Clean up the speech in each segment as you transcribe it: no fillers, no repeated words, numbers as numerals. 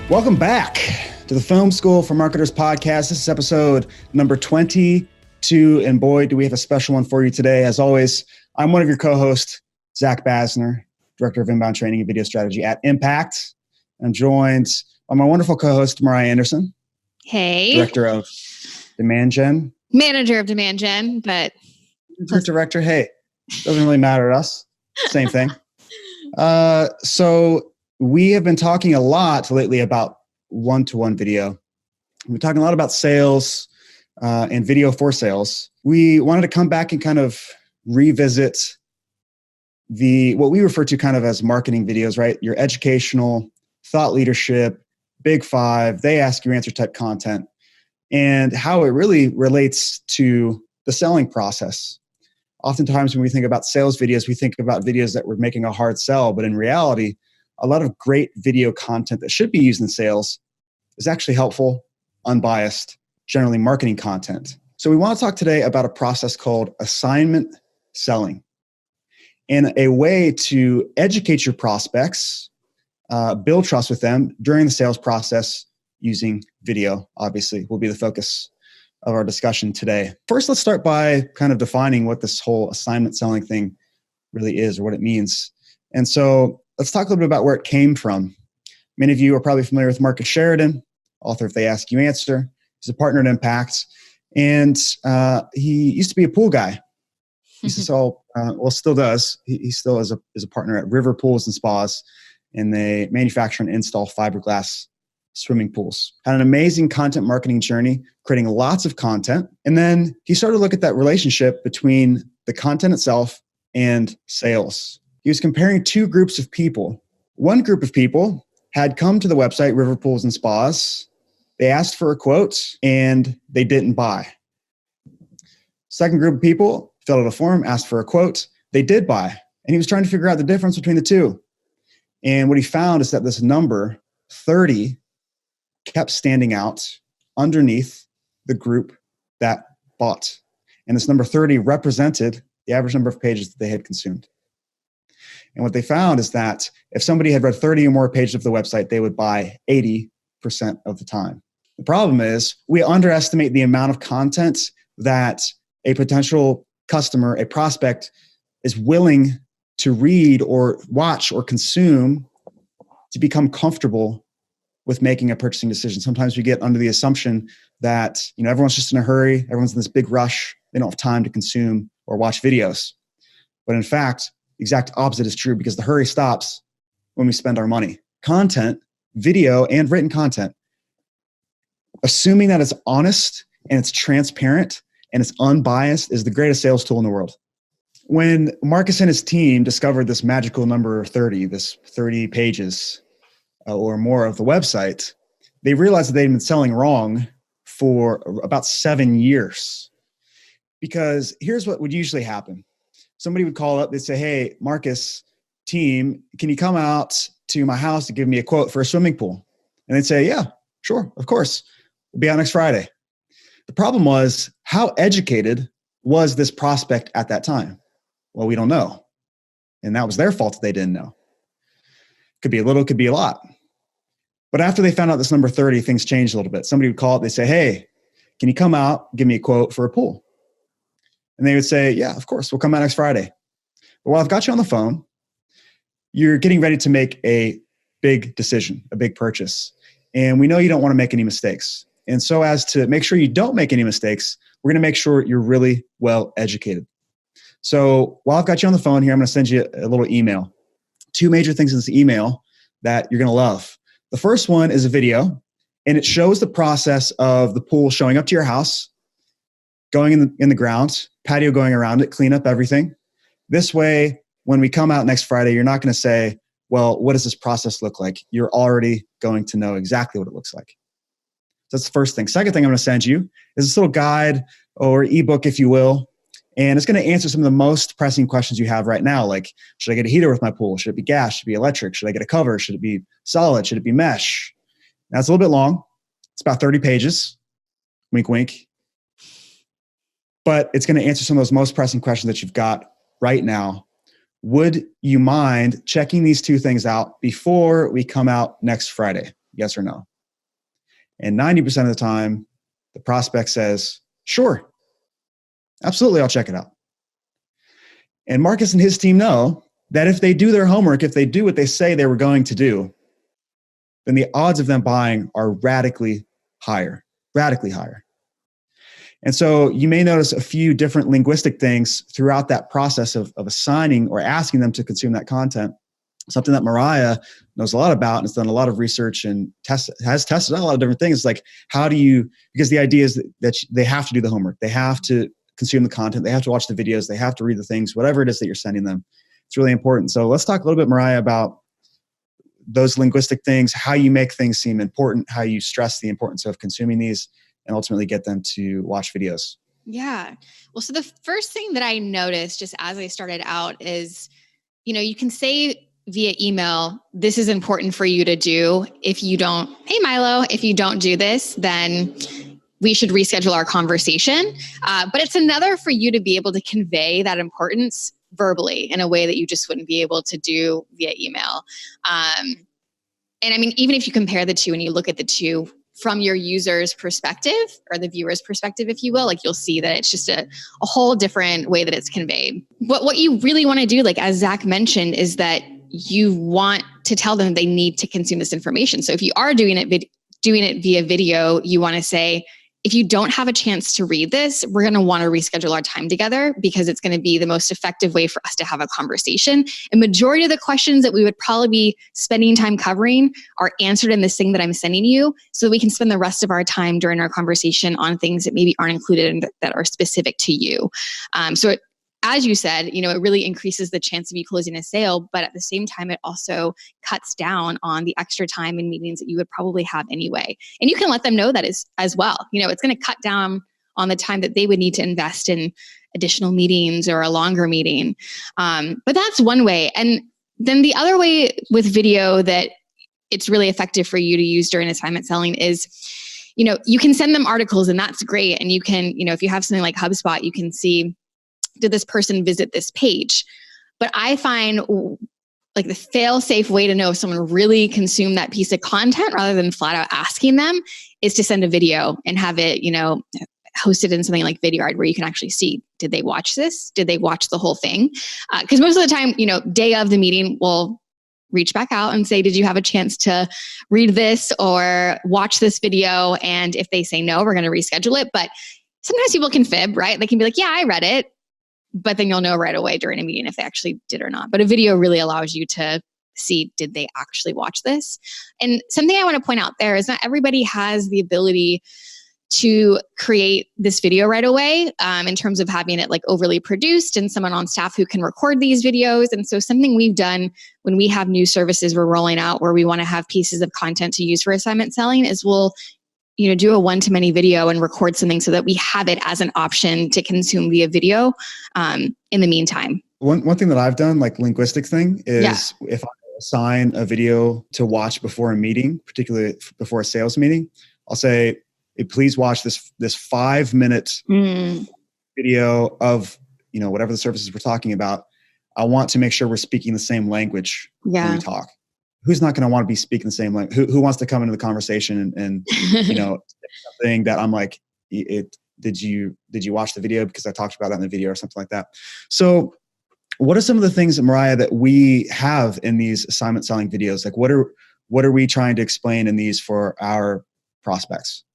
Welcome back to the Film School for Marketers podcast. This is episode number 22, and boy, do we have a special one for you today. As always, I'm one of your co-hosts, Zach Basner, Director of Inbound Training and Video Strategy at Impact. I'm joined by my wonderful co-host, Mariah Anderson. Hey. Director of Demand Gen. Manager of Demand Gen, but... Director, hey, doesn't really matter to us. Same thing. So we have been talking a lot lately about one-to-one video. We've been talking a lot about sales and video for sales. We wanted to come back and kind of revisit what we refer to kind of as marketing videos, right? Your educational, thought leadership, big five, they ask you answer type content, and how it really relates to the selling process. Oftentimes when we think about sales videos, we think about videos that we're making a hard sell, but in reality, a lot of great video content that should be used in sales is actually helpful, unbiased, generally marketing content. So we want to talk today about a process called assignment selling, and a way to educate your prospects, build trust with them during the sales process using video, obviously, will be the focus of our discussion today. First, let's start by kind of defining what this whole assignment selling thing really is or what it means. And so let's talk a little bit about where it came from. Many of you are probably familiar with Marcus Sheridan, author of They Ask You Answer. He's a partner at Impact, and he used to be a pool guy. He used to sell, still does. He still is a partner at River Pools and Spas, and they manufacture and install fiberglass swimming pools. Had an amazing content marketing journey, creating lots of content. And then he started to look at that relationship between the content itself and sales. He was comparing two groups of people. One group of people had come to the website, River Pools and Spas. They asked for a quote and they didn't buy. Second group of people filled out a form, asked for a quote. They did buy. And he was trying to figure out the difference between the two. And what he found is that this number, 30, kept standing out underneath the group that bought. And this number 30 represented the average number of pages that they had consumed. And what they found is that if somebody had read 30 or more pages of the website, they would buy 80% of the time. The problem is we underestimate the amount of content that a potential customer, a prospect, is willing to read or watch or consume to become comfortable with making a purchasing decision. Sometimes we get under the assumption that, everyone's just in a hurry, everyone's in this big rush, they don't have time to consume or watch videos. But in fact, the exact opposite is true, because the hurry stops when we spend our money. Content, video and written content, assuming that it's honest and it's transparent and it's unbiased, is the greatest sales tool in the world. When Marcus and his team discovered this magical number 30, this 30 pages or more of the website, they realized that they'd been selling wrong for about 7 years. Because here's what would usually happen. Somebody would call up, they'd say, hey, Marcus, team, can you come out to my house to give me a quote for a swimming pool? And they'd say, yeah, sure, of course. We'll be out next Friday. The problem was, how educated was this prospect at that time? Well, we don't know. And that was their fault that they didn't know. Could be a little, could be a lot. But after they found out this number 30, things changed a little bit. Somebody would call up, they say, hey, can you come out, give me a quote for a pool? And they would say, yeah, of course, we'll come out next Friday. But while I've got you on the phone, you're getting ready to make a big decision, a big purchase. And we know you don't want to make any mistakes. And so as to make sure you don't make any mistakes, we're going to make sure you're really well educated. So while I've got you on the phone here, I'm going to send you a little email. Two major things in this email that you're going to love. The first one is a video, and it shows the process of the pool showing up to your house, going in the ground, patio going around it, clean up everything. This way, when we come out next Friday, you're not going to say, well, what does this process look like? You're already going to know exactly what it looks like. So that's the first thing. Second thing I'm going to send you is this little guide or ebook, if you will. And it's going to answer some of the most pressing questions you have right now. Like, should I get a heater with my pool? Should it be gas? Should it be electric? Should I get a cover? Should it be solid? Should it be mesh? Now it's a little bit long. It's about 30 pages. Wink, wink. But it's going to answer some of those most pressing questions that you've got right now. Would you mind checking these two things out before we come out next Friday? Yes or no? And 90% of the time, the prospect says, sure, absolutely, I'll check it out. And Marcus and his team know that if they do their homework, if they do what they say they were going to do, then the odds of them buying are radically higher. And so you may notice a few different linguistic things throughout that process of assigning or asking them to consume that content. Something that Mariah knows a lot about and has done a lot of research and has tested out a lot of different things. Like, how do you, because the idea is that they have to do the homework. They have to consume the content. They have to watch the videos. They have to read the things, whatever it is that you're sending them. It's really important. So let's talk a little bit, Mariah, about those linguistic things, how you make things seem important, how you stress the importance of consuming these, and ultimately get them to watch videos. Yeah. Well, so the first thing that I noticed just as I started out is, you can say via email, this is important for you to do. If you don't, hey Milo, if you don't do this, then we should reschedule our conversation. But it's another for you to be able to convey that importance verbally in a way that you just wouldn't be able to do via email. And I mean, even if you compare the two and you look at the two from your user's perspective or the viewer's perspective, if you will, like you'll see that it's just a whole different way that it's conveyed. What you really want to do, like as Zach mentioned, is that you want to tell them they need to consume this information. So if you are doing it via video, you want to say, if you don't have a chance to read this, we're going to want to reschedule our time together because it's going to be the most effective way for us to have a conversation. And majority of the questions that we would probably be spending time covering are answered in this thing that I'm sending you, so that we can spend the rest of our time during our conversation on things that maybe aren't included and that are specific to you. As you said, it really increases the chance of you closing a sale, but at the same time, it also cuts down on the extra time in meetings that you would probably have anyway. And you can let them know that as well. It's going to cut down on the time that they would need to invest in additional meetings or a longer meeting. But that's one way. And then the other way with video that it's really effective for you to use during assignment selling is, you can send them articles and that's great. And you can, if you have something like HubSpot, you can see, did this person visit this page? But I find like the fail-safe way to know if someone really consumed that piece of content rather than flat out asking them is to send a video and have it, hosted in something like VideoYard where you can actually see, did they watch this? Did they watch the whole thing? Because most of the time, day of the meeting, we'll reach back out and say, did you have a chance to read this or watch this video? And if they say no, we're going to reschedule it. But sometimes people can fib, right? They can be like, yeah, I read it. But then you'll know right away during a meeting if they actually did or not. But a video really allows you to see, did they actually watch this? And something I want to point out there is not everybody has the ability to create this video right away in terms of having it like overly produced and someone on staff who can record these videos. And so something we've done when we have new services we're rolling out where we want to have pieces of content to use for assignment selling is we'll do a one-to-many video and record something so that we have it as an option to consume via video in the meantime. One thing that I've done, like linguistic thing, is if I assign a video to watch before a meeting, particularly before a sales meeting, I'll say, hey, please watch this 5-minute video of whatever the services we're talking about. I want to make sure we're speaking the same language when we talk. Who's not going to want to be speaking the same language? Who wants to come into the conversation and something that I'm like, did you watch the video because I talked about that in the video or something like that? So what are some of the things, Mariah, that we have in these assignment selling videos? Like what are we trying to explain in these for our prospects?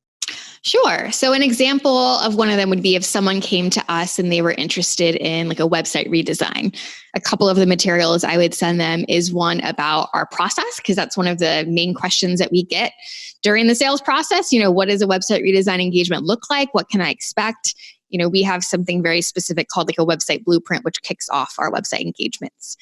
Sure. So an example of one of them would be if someone came to us and they were interested in like a website redesign. A couple of the materials I would send them is one about our process, because that's one of the main questions that we get during the sales process. What does a website redesign engagement look like? What can I expect? We have something very specific called like a website blueprint, which kicks off our website engagements.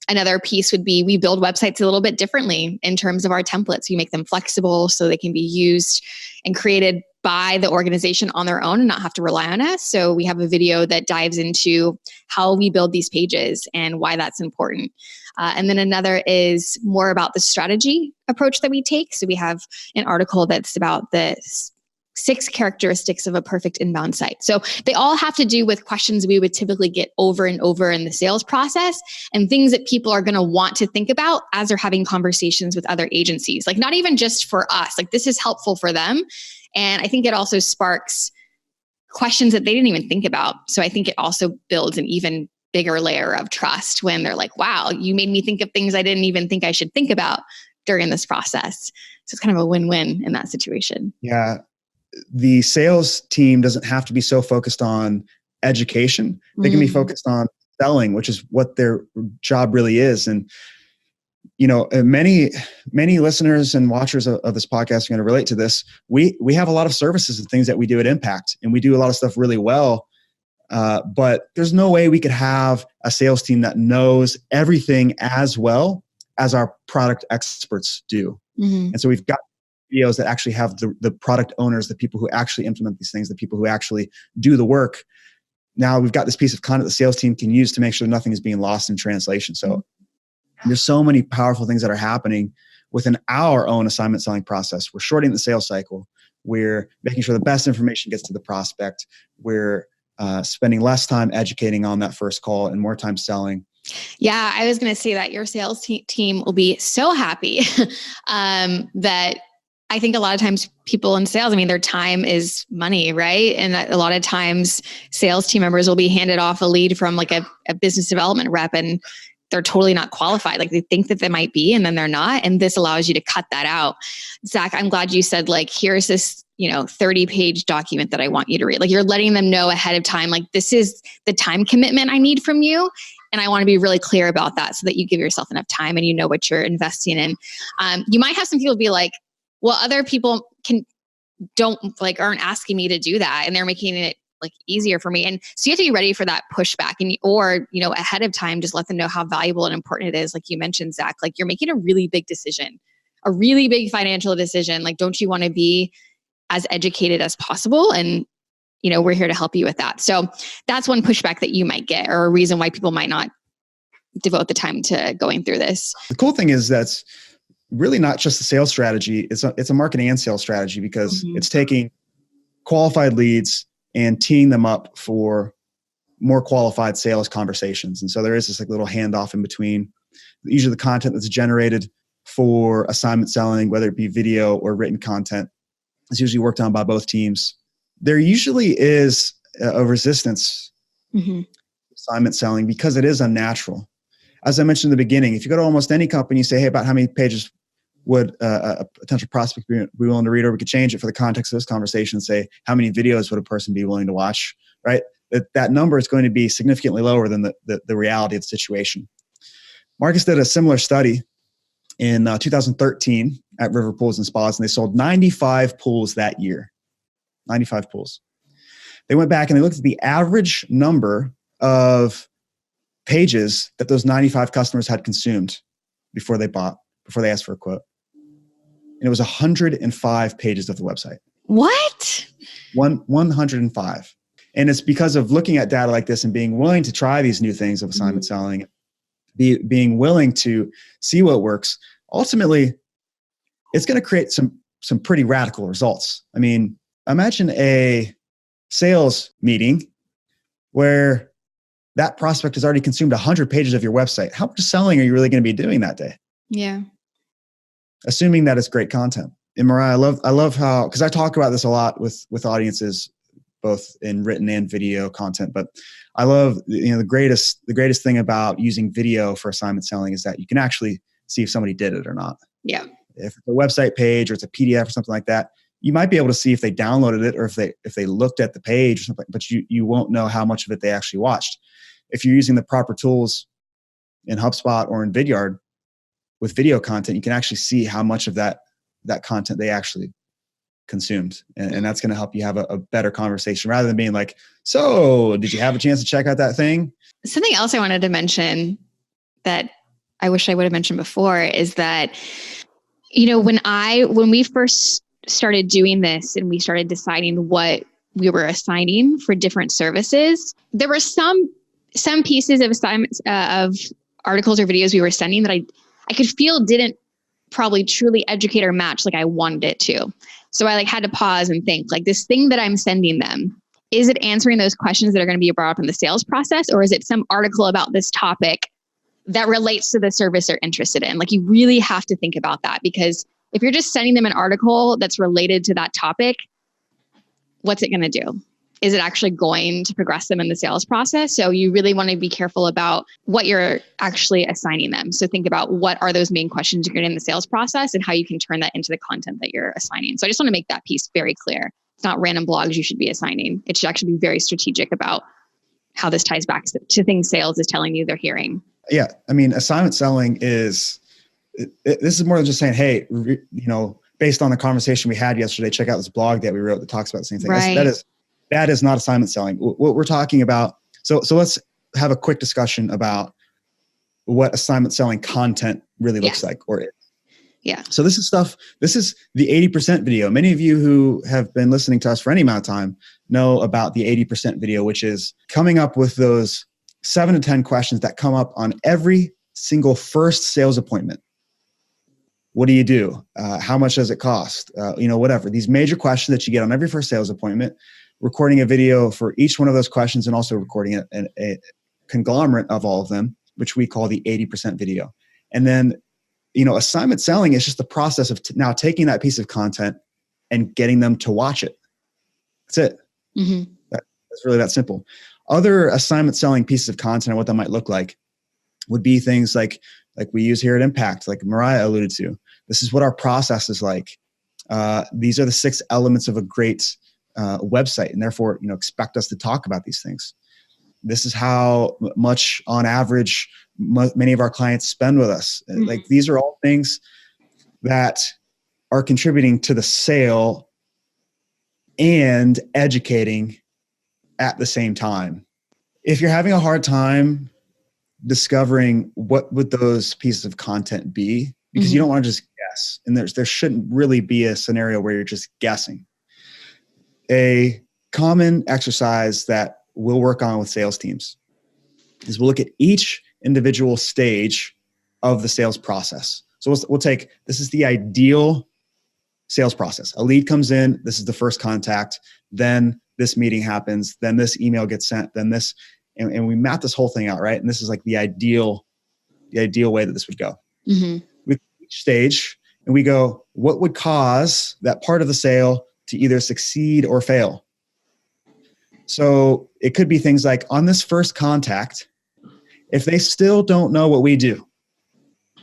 Another piece would be we build websites a little bit differently in terms of our templates. We make them flexible so they can be used and created by the organization on their own and not have to rely on us. So we have a video that dives into how we build these pages and why that's important. And then another is more about the strategy approach that we take. So we have an article that's about the 6 characteristics of a perfect inbound site. So they all have to do with questions we would typically get over and over in the sales process and things that people are going to want to think about as they're having conversations with other agencies. Like not even just for us, like this is helpful for them. And I think it also sparks questions that they didn't even think about. So I think it also builds an even bigger layer of trust when they're like, wow, you made me think of things I didn't even think I should think about during this process. So it's kind of a win-win in that situation. Yeah. The sales team doesn't have to be so focused on education. They can be focused on selling, which is what their job really is. And, many listeners and watchers of this podcast are going to relate to this. We have a lot of services and things that we do at Impact, and we do a lot of stuff really well. But there's no way we could have a sales team that knows everything as well as our product experts do. And so we've got videos that actually have the product owners, the people who actually implement these things, the people who actually do the work. Now we've got this piece of content the sales team can use to make sure nothing is being lost in translation. So there's so many powerful things that are happening within our own assignment selling process. We're shortening the sales cycle. We're making sure the best information gets to the prospect. We're spending less time educating on that first call and more time selling. Yeah, I was going to say that your sales team will be so happy that I think a lot of times people in sales, their time is money, right? And a lot of times sales team members will be handed off a lead from like a business development rep and they're totally not qualified. Like they think that they might be, and then they're not. And this allows you to cut that out. Zach, I'm glad you said like, here's this, 30-page document that I want you to read. Like you're letting them know ahead of time, like this is the time commitment I need from you. And I want to be really clear about that so that you give yourself enough time and you know what you're investing in. You might have some people be like, well, other people aren't asking me to do that and they're making it like easier for me. And so you have to be ready for that pushback or ahead of time, just let them know how valuable and important it is. Like you mentioned, Zach, like you're making a really big decision, a really big financial decision. Like, don't you want to be as educated as possible? And, we're here to help you with that. So that's one pushback that you might get, or a reason why people might not devote the time to going through this. The cool thing is that's really not just a sales strategy. It's a marketing and sales strategy because it's taking qualified leads and teeing them up for more qualified sales conversations. And so there is this like little handoff in between. Usually the content that's generated for assignment selling, whether it be video or written content, is usually worked on by both teams. There usually is a resistance to assignment selling because it is unnatural. As I mentioned in the beginning, if you go to almost any company, you say, hey, about how many pages would a potential prospect be willing to read, or we could change it for the context of this conversation and say, how many videos would a person be willing to watch, right? That number is going to be significantly lower than the reality of the situation. Marcus did a similar study in 2013 at River Pools and Spas, and they sold 95 pools that year. 95 pools. They went back and they looked at the average number of pages that those 95 customers had consumed before they asked for a quote. And it was 105 pages of the website. What? 105. And it's because of looking at data like this and being willing to try these new things of assignment selling, being willing to see what works. Ultimately, it's going to create some pretty radical results. Imagine a sales meeting where that prospect has already consumed 100 pages of your website. How much selling are you really going to be doing that day? Yeah. Assuming that it's great content. And Mariah, I love how, because I talk about this a lot with audiences, both in written and video content, but I love, the greatest thing about using video for assignment selling is that you can actually see if somebody did it or not. Yeah. If it's a website page or it's a PDF or something like that, you might be able to see if they downloaded it or if they looked at the page or something, but you won't know how much of it they actually watched. If you're using the proper tools in HubSpot or in Vidyard with video content, you can actually see how much of that content they actually consumed. And that's going to help you have a better conversation rather than being like, so did you have a chance to check out that thing? Something else I wanted to mention that I wish I would have mentioned before is that, when we first started doing this and we started deciding what we were assigning for different services, there were some pieces of assignments of articles or videos we were sending that I could feel didn't probably truly educate or match like I wanted it to. So I had to pause and think, this thing that I'm sending them, is it answering those questions that are going to be brought up in the sales process? Or is it some article about this topic that relates to the service they're interested in? You really have to think about that, because if you're just sending them an article that's related to that topic, what's it going to do? Is it actually going to progress them in the sales process? So you really want to be careful about what you're actually assigning them. So think about what are those main questions you're getting in the sales process and how you can turn that into the content that you're assigning. So I just want to make that piece very clear. It's not random blogs you should be assigning. It should actually be very strategic about how this ties back to things sales is telling you they're hearing. Yeah. I mean, assignment selling is, this is more than just saying, hey, based on the conversation we had yesterday, check out this blog that we wrote that talks about the same thing. Right. That is not assignment selling. What we're talking about. So let's have a quick discussion about what assignment selling content really looks like or is. Yeah. So this is the 80% video. Many of you who have been listening to us for any amount of time know about the 80% video, which is coming up with those 7 to 10 questions that come up on every single first sales appointment. What do you do? How much does it cost? Whatever. These major questions that you get on every first sales appointment, recording a video for each one of those questions and also recording a conglomerate of all of them, which we call the 80% video. And then, assignment selling is just the process of now taking that piece of content and getting them to watch it. That's it. Mm-hmm. That's really that simple. Other assignment selling pieces of content and what that might look like would be things like we use here at Impact, like Mariah alluded to. This is what our process is like. These are the 6 elements of a great website, and therefore, expect us to talk about these things. This is how much on average many of our clients spend with us. Mm-hmm. These are all things that are contributing to the sale and educating at the same time. If you're having a hard time discovering what would those pieces of content be, because you don't want to just guess, and there shouldn't really be a scenario where you're just guessing. A common exercise that we'll work on with sales teams is we'll look at each individual stage of the sales process. So we'll take, this is the ideal sales process. A lead comes in, this is the first contact, then this meeting happens, then this email gets sent, then this, and we map this whole thing out, right? And this is the ideal way that this would go. Mm-hmm. We each stage and we go, what would cause that part of the sale to either succeed or fail? So it could be things like, on this first contact, if they still don't know what we do,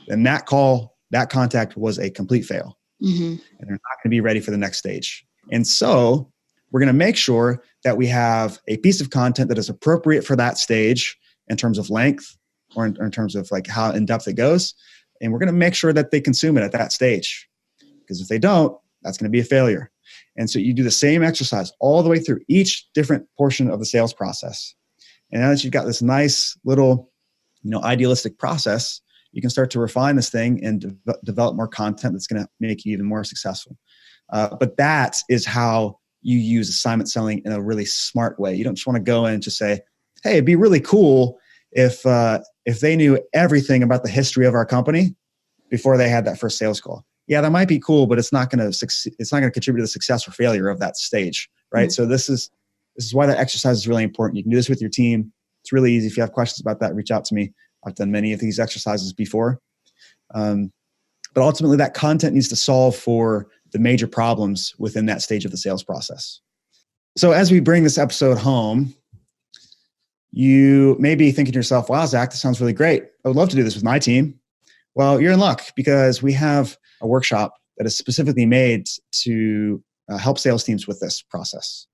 then that contact was a complete fail. Mm-hmm. And they're not going to be ready for the next stage. And so we're going to make sure that we have a piece of content that is appropriate for that stage in terms of length or in terms of how in depth it goes. And we're going to make sure that they consume it at that stage. Because if they don't, that's going to be a failure. And so you do the same exercise all the way through each different portion of the sales process. And now that you've got this nice little, idealistic process, you can start to refine this thing and develop more content that's going to make you even more successful. But that is how you use assignment selling in a really smart way. You don't just want to go in and just say, hey, it'd be really cool if they knew everything about the history of our company before they had that first sales call. Yeah, that might be cool, but it's not going to contribute to the success or failure of that stage, right? Mm-hmm. So this is why that exercise is really important. You can do this with your team. It's really easy. If you have questions about that, reach out to me. I've done many of these exercises before. But ultimately, that content needs to solve for the major problems within that stage of the sales process. So as we bring this episode home, you may be thinking to yourself, wow, Zach, this sounds really great. I would love to do this with my team. Well, you're in luck, because we have a workshop that is specifically made to help sales teams with this process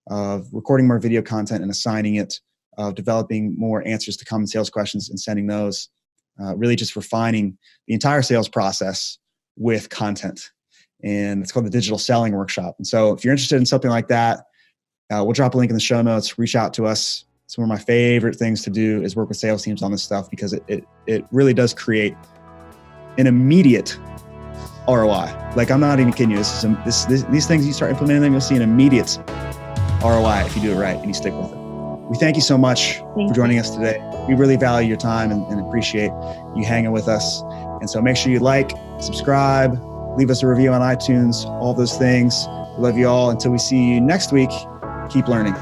of recording more video content and assigning it, of developing more answers to common sales questions and sending those, really just refining the entire sales process with content. And it's called the Digital Selling Workshop. And so if you're interested in something like that, we'll drop a link in the show notes. Reach out to us. It's one of my favorite things to do is work with sales teams on this stuff, because it really does create an immediate ROI. I'm not even kidding you. These things, you start implementing them, you'll see an immediate ROI if you do it right and you stick with it. We thank you so much for joining us today. We really value your time and appreciate you hanging with us. And so make sure you like, subscribe, leave us a review on iTunes, all those things. We love you all. Until we see you next week, keep learning.